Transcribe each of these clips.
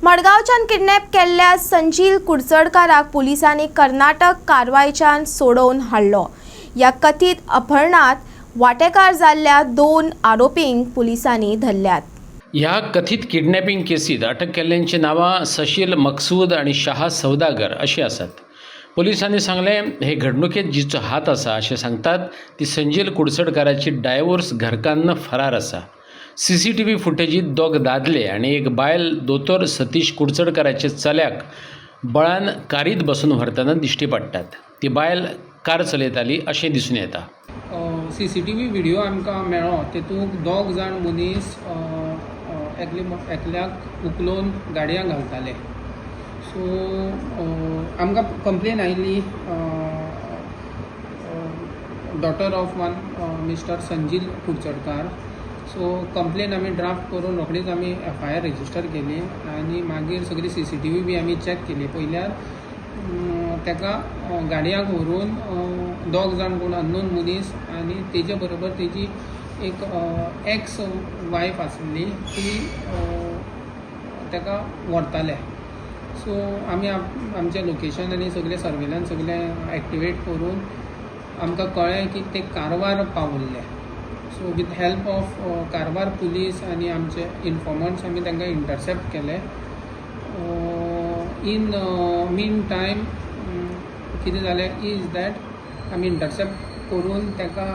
मडगावच्यान kidnap केल्ल्या संजील कुडचडकाराक पुलिसांनी कर्नाटक कारवायच्यान सोडवून हाडलो। या कथित अपहरणात वांटेकार जाल्ल्या 2 आरोपींक पुलिसांनी धरल्यात। ह्या कथित किडनॅपिंग केसीत अटक केल्ल्यांची नावां सशील मकसूद आणि शाह सौदागर अशी आसात। पोलिसांनी सांगले हे घडणुकेत जिचो हात आसा अशें सांगतात ती संजील कुडचडकाराची डायवोर्स घरकान्न फरार आसा। CCTV फुटेजीत 2 दादले आणि एक बायल दोतोर सतीश कुडचडकाराचे चल्याक बळान कारीत बसून व्हरतना दिश्टी पडटात। ती बायल कार चलयताली अशें दिसून येता। CCTV व्हिडिओ आमकां मेळ्ळो, तेतूंत 2 जाण मनीस एकल्याक उखलून गाडयांत घालताले। सो आमकां कंप्लेन आयिल्ली daughter of one mister Sanjeel Kudchadkar. So complaint आमी ड्राफ्ट करून रोखडीच आमी FIR रजिस्टर केली आणि मागीर सगळी CCTV बी आमी चॅक केली। पयल्यार तेका गाडयांक व्हरून 2 जाण कोण अननोन मनीस आणि तेजे बरोबर तेजी एक एक्स वायफ आसली ती तेका व्हरताले। सो आमी आमचे लोकेशन आनी सगळे सर्वेलन्स सगळे एक्टिवेट करून आमकां कळ्ळें की ते कारवार पावल्ले। So with help of Karwar police आणि आमचे इन्फॉर्मंट्स आमी तांकां इंटरसेप्ट केले। इन मीन टायम कितें जालें इज दॅट आमी इंटरसेप्ट करून ताका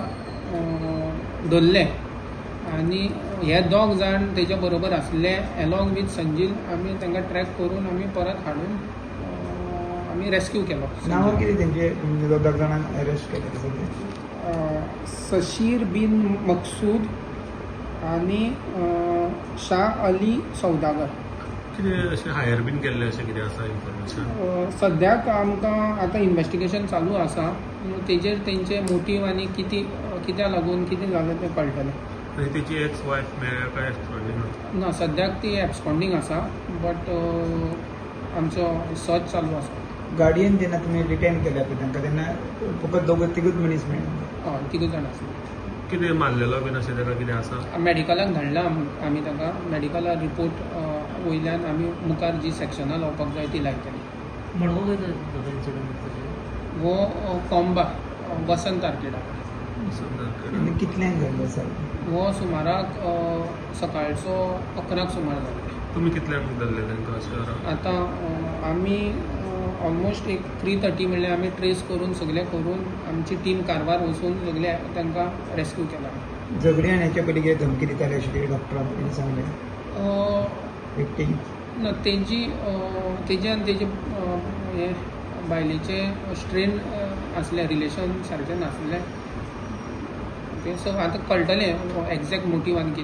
धरले आणि हे 2 जाण तेजे बरोबर आसले एलॉंग विथ संजील आमी तांकां ट्रॅक करून आमी परत हाडून आमी रेस्क्यू केलो। नांवां कितें तेंचे 2 जाणांक अरेस्ट केले? सशीर बिन मकसूद आणि शाह अली सौदागर। कितें अशें हायर बीन केल्लें अशें कितें आसा इन्फॉर्मेशन? सद्याक आमकां आतां इन्वेस्टिगेशन चालू आसा, तेजेर तेंचे मोटीव आनी कित्याक लागून कितें जालें तें कळटलें। आनी तेची एक्स वायफ मेळ्ळ्या काय एब्सकॉन्डिंग? ना, सद्याक ती एब्सकॉन्डिंग आसा, बट आमचो सर्च चालू आसा। गाडयेन जेन्ना तुमी डिटेन केल्या पळय तांकां तेन्ना फकत 2-3 मनीस मेळ्ळे? हय, 3 जाण आसले। कितें मारलेलो बीन अशें ताका कितें आसा? मेडिकलाक धाडला आमी ताका। मेडिकला रिपोर्ट वयल्यान आमी मुखार जी सेक्शनां लावपाक जाय ती लायतली। वो कोंबा वसंत आर्केडा। आनी कितल्यांक घडलो सर? वो सुमाराक सकाळचो 11 सुमार जालो। तुमी कितल्यांक धरले तांकां अशें? आतां आमी ऑलमोस्ट एक 3:30 म्हणल्यार आमी ट्रेस करून सगळें करून आमची टीम कारवार वचून सगळे तांकां रेस्क्यू केला। झगडी आनी हेचे पयलीं कितें धमकी दिताले अशें कितें डॉक्टरान सांगलें? विक्टीम ना, तेजे आनी तेजे हे बायलेचे स्ट्रेन आसले, रिलेशन सारकें नासलें। ओके, सो आतां कळटलें एग्जॅक्ट मोटीव आनी कितें।